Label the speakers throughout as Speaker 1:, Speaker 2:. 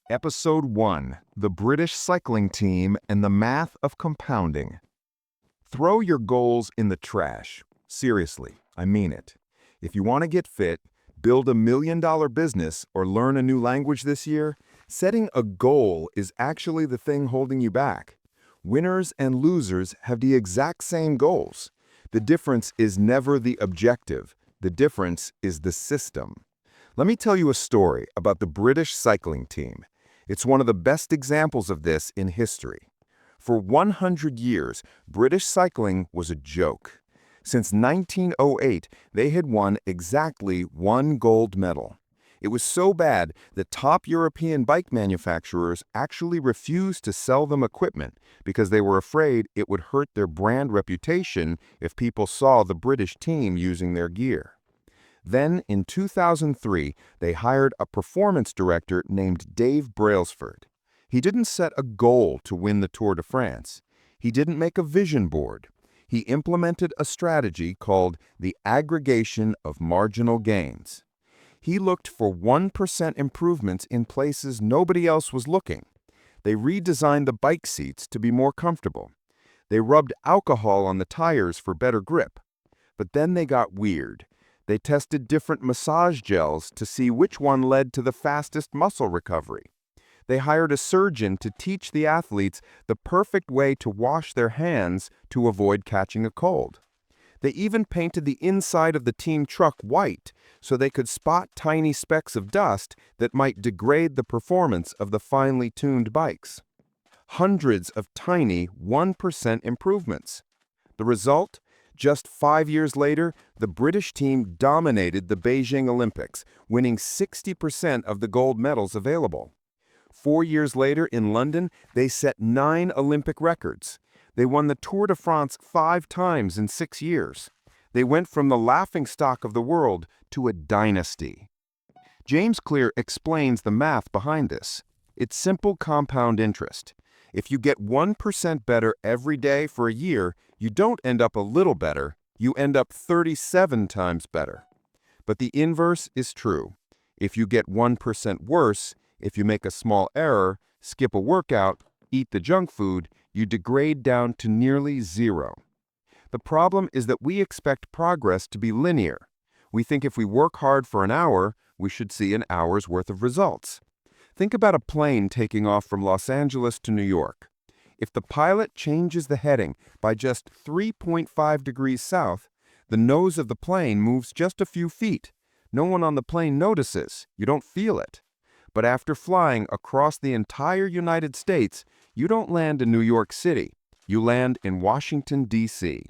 Speaker 1: Episode 1: The British Cycling Team and the Math of Compounding. Throw your goals in the trash. Seriously, I mean it. If you want to get fit, build $1 million business, or learn a new language this year, setting a goal is actually the thing holding you back. Winners and losers have the exact same goals. The difference is never the objective. The difference is the system. Let me tell you a story about the British cycling team. It's one of the best examples of this in history. For 100 years, British cycling was a joke. Since 1908, they had won exactly one gold medal. It was so bad that top European bike manufacturers actually refused to sell them equipment because they were afraid it would hurt their brand reputation if people saw the British team using their gear. Then, in 2003, they hired a performance director named Dave Brailsford. He didn't set a goal to win the Tour de France. He didn't make a vision board. He implemented a strategy called the aggregation of marginal gains. He looked for 1% improvements in places nobody else was looking. They redesigned the bike seats to be more comfortable. They rubbed alcohol on the tires for better grip. But then they got weird. They tested different massage gels to see which one led to the fastest muscle recovery. They hired a surgeon to teach the athletes the perfect way to wash their hands to avoid catching a cold. They even painted the inside of the team truck white so they could spot tiny specks of dust that might degrade the performance of the finely tuned bikes. Hundreds of tiny 1% improvements. The result? Just 5 years later, the British team dominated the Beijing Olympics, winning 60% of the gold medals available. 4 years later in London, they set 9 Olympic records. They won the Tour de France 5 times in 6 years. They went from the laughingstock of the world to a dynasty. James Clear explains the math behind this. It's simple compound interest. If you get 1% better every day for a year, you don't end up a little better, you end up 37 times better. But the inverse is true. If you get 1% worse, if you make a small error, skip a workout, eat the junk food, you degrade down to nearly zero. The problem is that we expect progress to be linear. We think if we work hard for an hour, we should see an hour's worth of results. Think about a plane taking off from Los Angeles to New York. If the pilot changes the heading by just 3.5 degrees south, the nose of the plane moves just a few feet. No one on the plane notices. You don't feel it. But after flying across the entire United States, you don't land in New York City. You land in Washington, D.C.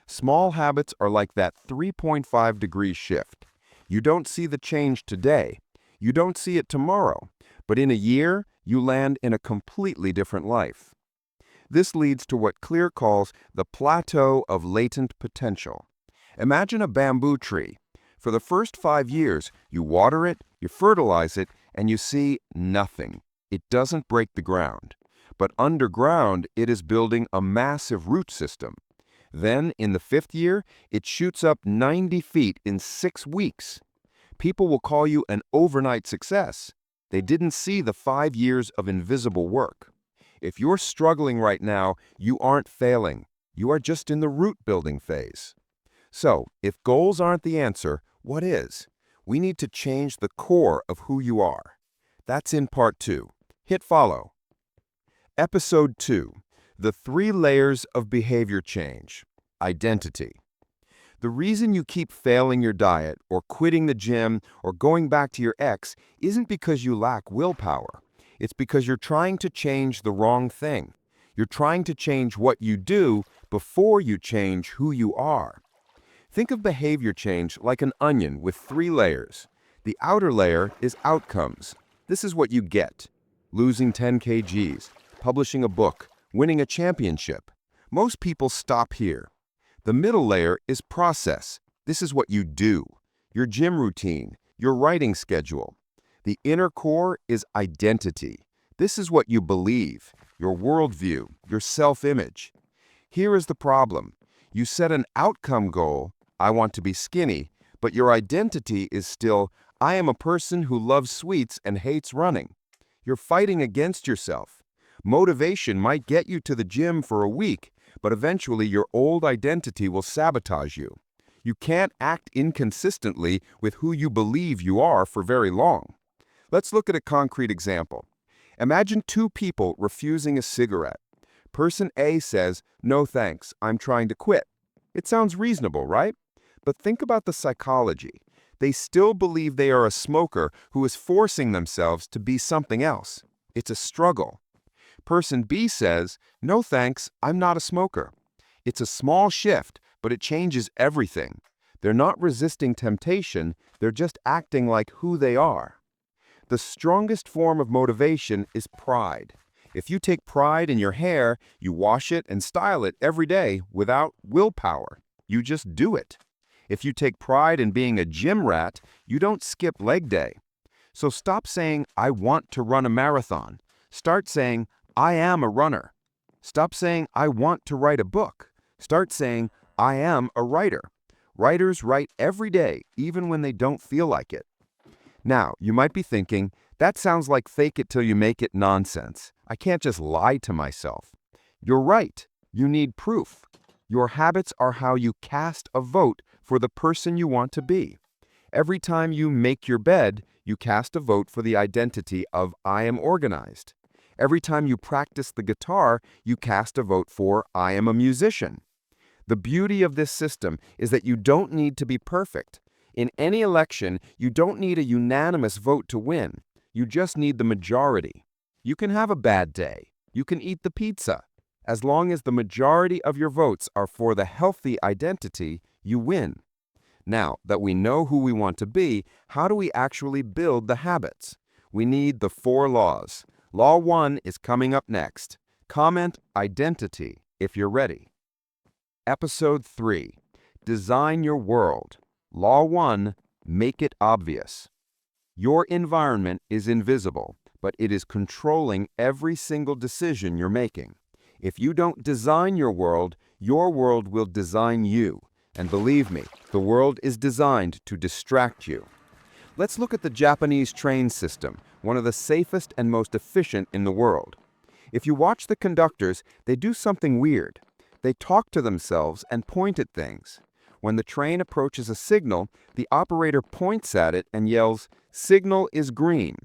Speaker 1: Small habits are like that 3.5 degree shift. You don't see the change today. You don't see it tomorrow. But in a year, you land in a completely different life. This leads to what Clear calls the plateau of latent potential. Imagine a bamboo tree. For the first 5 years, you water it, you fertilize it, and you see nothing. It doesn't break the ground. But underground, it is building a massive root system. Then, in the 5th year, it shoots up 90 feet in 6 weeks. People will call you an overnight success. They didn't see the 5 years of invisible work. If you're struggling right now, you aren't failing. You are just in the root-building phase. So, if goals aren't the answer, what is? We need to change the core of who you are. That's in part 2. Hit follow. Episode 2: The 3 layers of behavior change. Identity. The reason you keep failing your diet, or quitting the gym, or going back to your ex isn't because you lack willpower. It's because you're trying to change the wrong thing. You're trying to change what you do before you change who you are. Think of behavior change like an onion with 3 layers. The outer layer is outcomes. This is what you get. Losing 10 kgs, publishing a book, winning a championship. Most people stop here. The middle layer is process. This is what you do. Your gym routine, your writing schedule. The inner core is identity. This is what you believe, your worldview, your self-image. Here is the problem. You set an outcome goal, I want to be skinny, but your identity is still, I am a person who loves sweets and hates running. You're fighting against yourself. Motivation might get you to the gym for a week, but eventually your old identity will sabotage you. You can't act inconsistently with who you believe you are for very long. Let's look at a concrete example. Imagine two people refusing a cigarette. Person A says, "No thanks, I'm trying to quit." It sounds reasonable, right? But think about the psychology. They still believe they are a smoker who is forcing themselves to be something else. It's a struggle. Person B says, "No thanks, I'm not a smoker." It's a small shift, but it changes everything. They're not resisting temptation, they're just acting like who they are. The strongest form of motivation is pride. If you take pride in your hair, you wash it and style it every day without willpower. You just do it. If you take pride in being a gym rat, you don't skip leg day. So stop saying, "I want to run a marathon." Start saying, "I am a runner." Stop saying, "I want to write a book." Start saying, "I am a writer." Writers write every day, even when they don't feel like it. Now, you might be thinking, that sounds like fake it till you make it nonsense. I can't just lie to myself. You're right. You need proof. Your habits are how you cast a vote for the person you want to be. Every time you make your bed, you cast a vote for the identity of "I am organized." Every time you practice the guitar, you cast a vote for "I am a musician." The beauty of this system is that you don't need to be perfect. In any election, you don't need a unanimous vote to win. You just need the majority. You can have a bad day. You can eat the pizza. As long as the majority of your votes are for the healthy identity, you win. Now that we know who we want to be, how do we actually build the habits? We need the 4 laws. Law 1 is coming up next. Comment identity if you're ready. Episode 3. Design your world. Law 1. Make it obvious. Your environment is invisible, but it is controlling every single decision you're making. If you don't design your world will design you. And believe me, the world is designed to distract you. Let's look at the Japanese train system, one of the safest and most efficient in the world. If you watch the conductors, they do something weird. They talk to themselves and point at things. When the train approaches a signal, the operator points at it and yells, "Signal is green."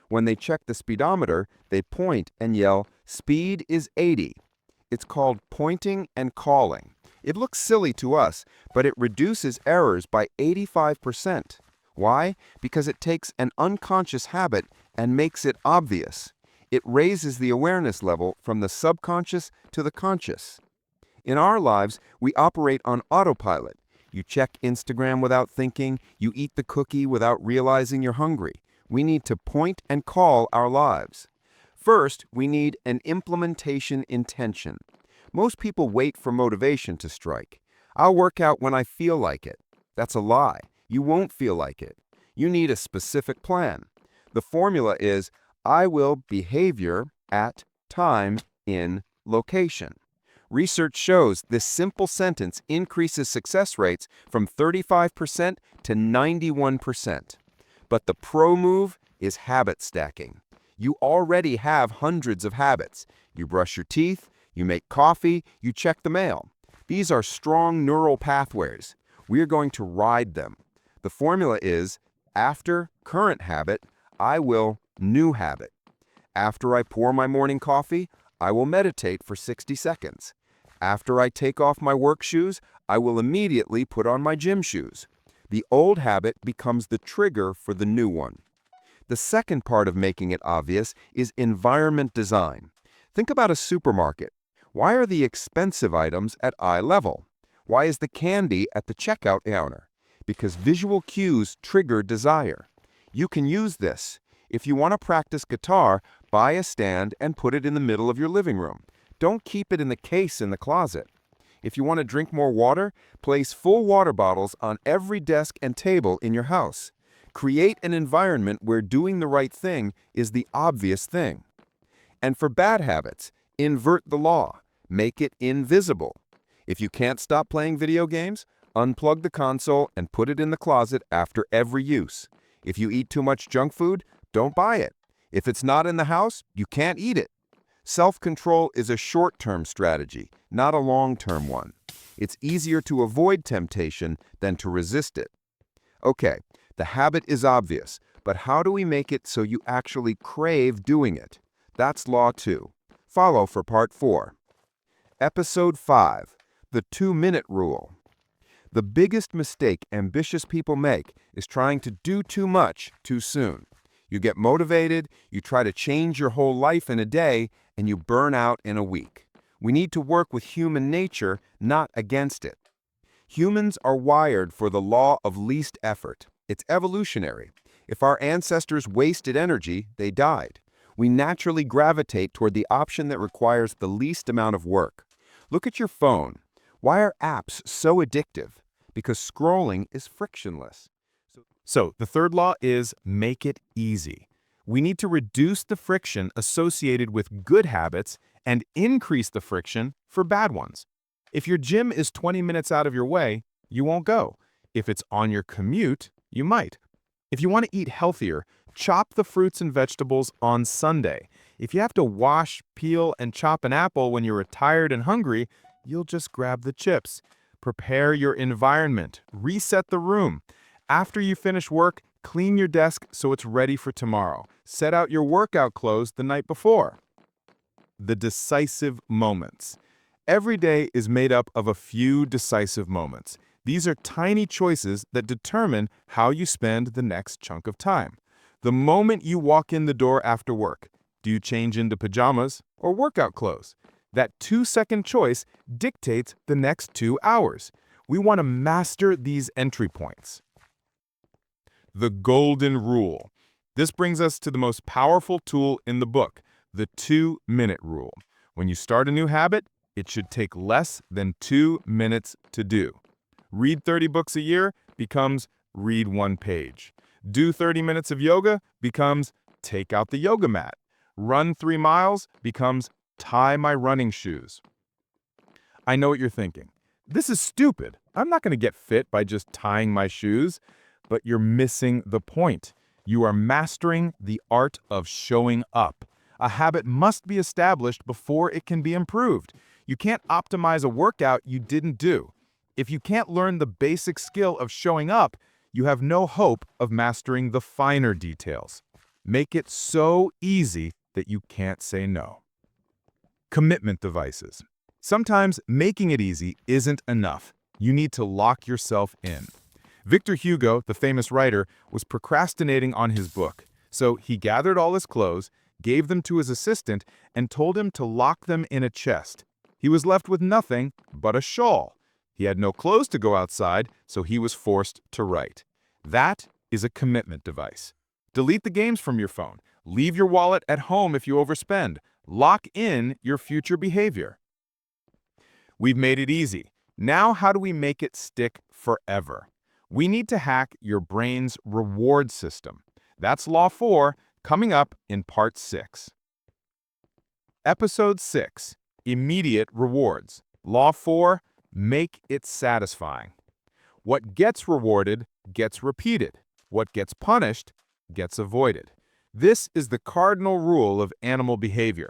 Speaker 1: When they check the speedometer, they point and yell, "Speed is 80." It's called pointing and calling. It looks silly to us, but it reduces errors by 85%. Why? Because it takes an unconscious habit and makes it obvious. It raises the awareness level from the subconscious to the conscious. In our lives, we operate on autopilot. You check Instagram without thinking, you eat the cookie without realizing you're hungry. We need to point and call our lives. First, we need an implementation intention. Most people wait for motivation to strike. "I'll work out when I feel like it." That's a lie. You won't feel like it. You need a specific plan. The formula is, I will behavior at time in location. Research shows this simple sentence increases success rates from 35% to 91%. But the pro move is habit stacking. You already have hundreds of habits. You brush your teeth, you make coffee, you check the mail. These are strong neural pathways. We are going to ride them. The formula is, after current habit, I will new habit. After I pour my morning coffee, I will meditate for 60 seconds. After I take off my work shoes, I will immediately put on my gym shoes. The old habit becomes the trigger for the new one. The second part of making it obvious is environment design. Think about a supermarket. Why are the expensive items at eye level? Why is the candy at the checkout counter? Because visual cues trigger desire. You can use this. If you want to practice guitar, buy a stand and put it in the middle of your living room. Don't keep it in the case in the closet. If you want to drink more water, place full water bottles on every desk and table in your house. Create an environment where doing the right thing is the obvious thing. And for bad habits, invert the law. Make it invisible. If you can't stop playing video games, unplug the console and put it in the closet after every use. If you eat too much junk food, don't buy it. If it's not in the house, you can't eat it. Self-control is a short-term strategy, not a long-term one. It's easier to avoid temptation than to resist it. Okay, the habit is obvious, but how do we make it so you actually crave doing it? That's Law 2. Follow for Part 4. Episode 5, The 2-Minute Rule. The biggest mistake ambitious people make is trying to do too much too soon. You get motivated, you try to change your whole life in a day, and you burn out in a week. We need to work with human nature, not against it. Humans are wired for the law of least effort. It's evolutionary. If our ancestors wasted energy, they died. We naturally gravitate toward the option that requires the least amount of work. Look at your phone. Why are apps so addictive? Because scrolling is frictionless. So the third law is make it easy. We need to reduce the friction associated with good habits and increase the friction for bad ones. If your gym is 20 minutes out of your way, you won't go. If it's on your commute, you might. If you want to eat healthier, chop the fruits and vegetables on Sunday. If you have to wash, peel, and chop an apple when you're tired and hungry, you'll just grab the chips. Prepare your environment. Reset the room. After you finish work, clean your desk so it's ready for tomorrow. Set out your workout clothes the night before. The decisive moments. Every day is made up of a few decisive moments. These are tiny choices that determine how you spend the next chunk of time. The moment you walk in the door after work, do you change into pajamas or workout clothes? That 2-second choice dictates the next 2 hours. We want to master these entry points. The golden rule. This brings us to the most powerful tool in the book, the 2-minute rule. When you start a new habit, it should take less than 2 minutes to do. Read 30 books a year becomes read 1 page. Do 30 minutes of yoga becomes take out the yoga mat. Run 3 miles becomes tie my running shoes. I know what you're thinking. This is stupid. I'm not going to get fit by just tying my shoes. But you're missing the point. You are mastering the art of showing up. A habit must be established before it can be improved. You can't optimize a workout you didn't do. If you can't learn the basic skill of showing up, you have no hope of mastering the finer details. Make it so easy that you can't say no. Commitment devices. Sometimes making it easy isn't enough. You need to lock yourself in. Victor Hugo, the famous writer, was procrastinating on his book. So he gathered all his clothes, gave them to his assistant, and told him to lock them in a chest. He was left with nothing but a shawl. He had no clothes to go outside, so he was forced to write. That is a commitment device. Delete the games from your phone. Leave your wallet at home if you overspend. Lock in your future behavior. We've made it easy. Now how do we make it stick forever? We need to hack your brain's reward system. That's Law 4, coming up in Part 6. Episode 6, Immediate Rewards. Law 4, make it satisfying. What gets rewarded gets repeated. What gets punished gets avoided. This is the cardinal rule of animal behavior.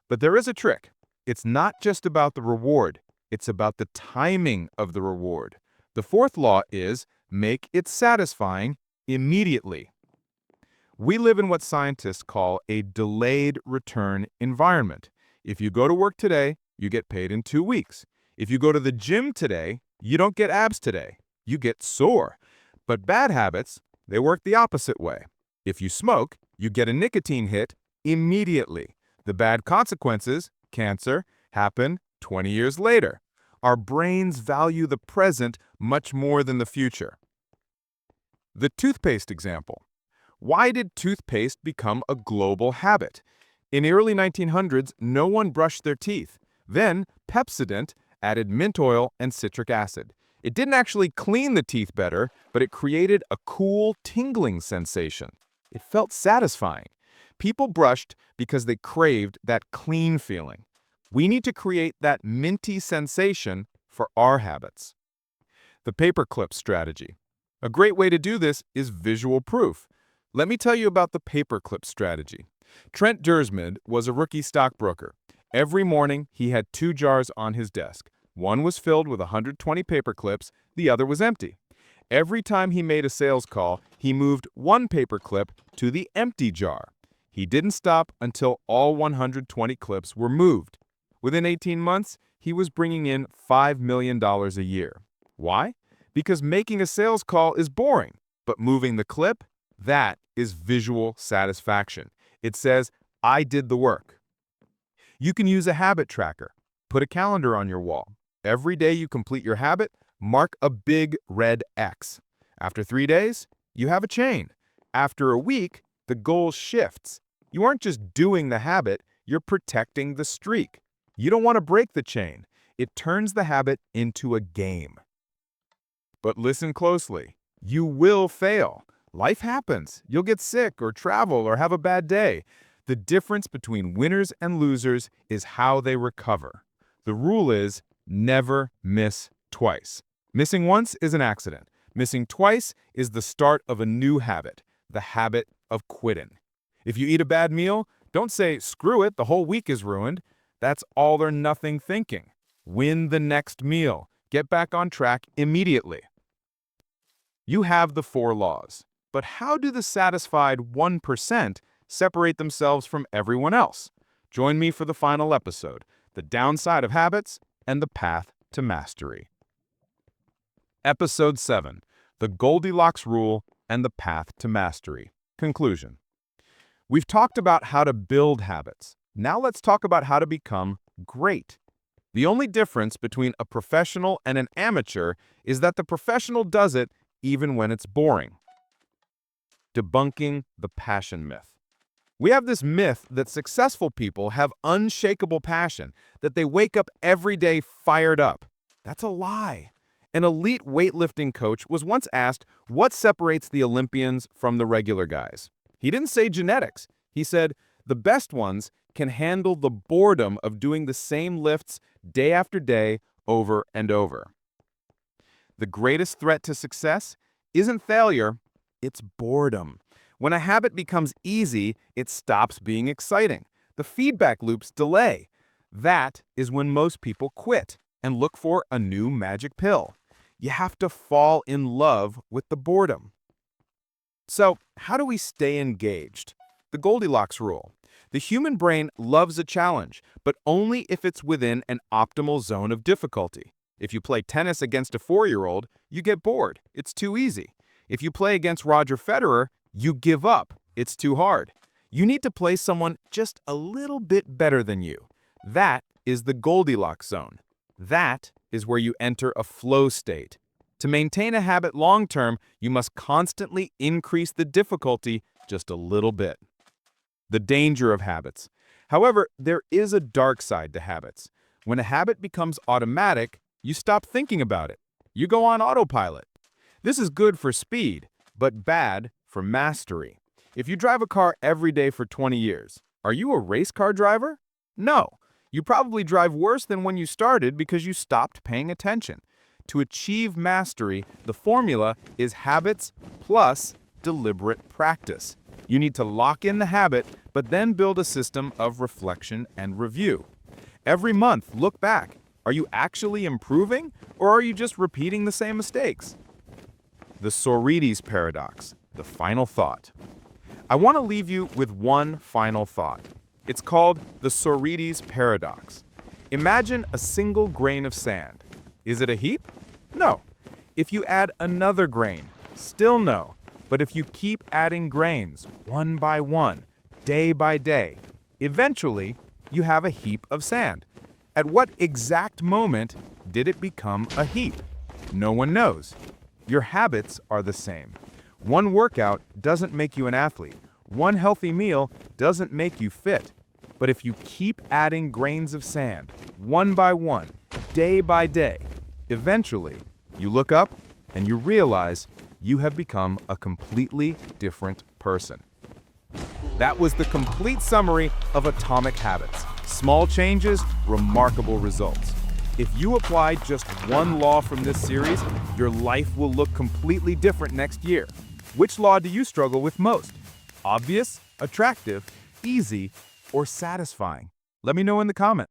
Speaker 1: But there is a trick. It's not just about the reward. It's about the timing of the reward. The fourth law is make it satisfying immediately. We live in what scientists call a delayed return environment. If you go to work today, you get paid in 2 weeks. If you go to the gym today, you don't get abs today. You get sore. But bad habits, they work the opposite way. If you smoke, you get a nicotine hit immediately. The bad consequences, cancer, happen 20 years later. Our brains value the present much more than the future. The toothpaste example. Why did toothpaste become a global habit? In the early 1900s, no one brushed their teeth. Then, Pepsodent added mint oil and citric acid. It didn't actually clean the teeth better, but it created a cool, tingling sensation. It felt satisfying. People brushed because they craved that clean feeling. We need to create that minty sensation for our habits. The paperclip strategy. A great way to do this is visual proof. Let me tell you about the paperclip strategy.
Speaker 2: Trent Dursmid was a rookie stockbroker. Every morning, he had two jars on his desk. One was filled with 120 paper clips, the other was empty. Every time he made a sales call, he moved one paper clip to the empty jar. He didn't stop until all 120 clips were moved. Within 18 months, he was bringing in $5 million a year. Why? Because making a sales call is boring, but moving the clip, that is visual satisfaction. It says, I did the work. You can use a habit tracker. Put a calendar on your wall. Every day you complete your habit, mark a big red X. After 3 days, you have a chain. After a week, the goal shifts. You aren't just doing the habit, you're protecting the streak. You don't want to break the chain. It turns the habit into a game. But listen closely. You will fail. Life happens. You'll get sick or travel or have a bad day. The difference between winners and losers is how they recover. The rule is never miss twice. Missing once is an accident. Missing twice is the start of a new habit, the habit of quitting. If you eat a bad meal, don't say, screw it, the whole week is ruined. That's all or nothing thinking. Win the next meal. Get back on track immediately. You have the 4 laws. But how do the satisfied 1% separate themselves from everyone else? Join me for the final episode, The Downside of Habits and the Path to Mastery. Episode 7, The Goldilocks Rule and the Path to Mastery. Conclusion. We've talked about how to build habits. Now let's talk about how to become great. The only difference between a professional and an amateur is that the professional does it even when it's boring. Debunking the passion myth. We have this myth that successful people have unshakable passion, that they wake up every day fired up. That's a lie. An elite weightlifting coach was once asked what separates the Olympians from the regular guys. He didn't say genetics. He said, the best ones can handle the boredom of doing the same lifts day after day, over and over. The greatest threat to success isn't failure, it's boredom. When a habit becomes easy, it stops being exciting. The feedback loops delay. That is when most people quit and look for a new magic pill. You have to fall in love with the boredom. So, how do we stay engaged? The Goldilocks rule. The human brain loves a challenge, but only if it's within an optimal zone of difficulty. If you play tennis against a 4-year-old, you get bored. It's too easy. If you play against Roger Federer, you give up. It's too hard. You need to play someone just a little bit better than you. That is the Goldilocks zone. That is where you enter a flow state. To maintain a habit long-term, you must constantly increase the difficulty just a little bit. The danger of habits. However, there is a dark side to habits. When a habit becomes automatic, you stop thinking about it. You go on autopilot. This is good for speed, but bad for mastery. If you drive a car every day for 20 years, are you a race car driver? No. You probably drive worse than when you started because you stopped paying attention. To achieve mastery, the formula is habits plus deliberate practice. You need to lock in the habit, but then build a system of reflection and review. Every month, look back. Are you actually improving, or are you just repeating the same mistakes? The Sorites paradox, the final thought. I want to leave you with one final thought. It's called the Sorites paradox. Imagine a single grain of sand. Is it a heap? No. If you add another grain, still no. But if you keep adding grains, one by one, day by day, eventually you have a heap of sand. At what exact moment did it become a heap? No one knows. Your habits are the same. One workout doesn't make you an athlete. One healthy meal doesn't make you fit. But if you keep adding grains of sand, one by one, day by day, eventually you look up and you realize you have become a completely different person. That was the complete summary of Atomic Habits. Small changes, remarkable results. If you apply just one law from this series, your life will look completely different next year. Which law do you struggle with most? Obvious, attractive, easy or satisfying? Let me know in the comment.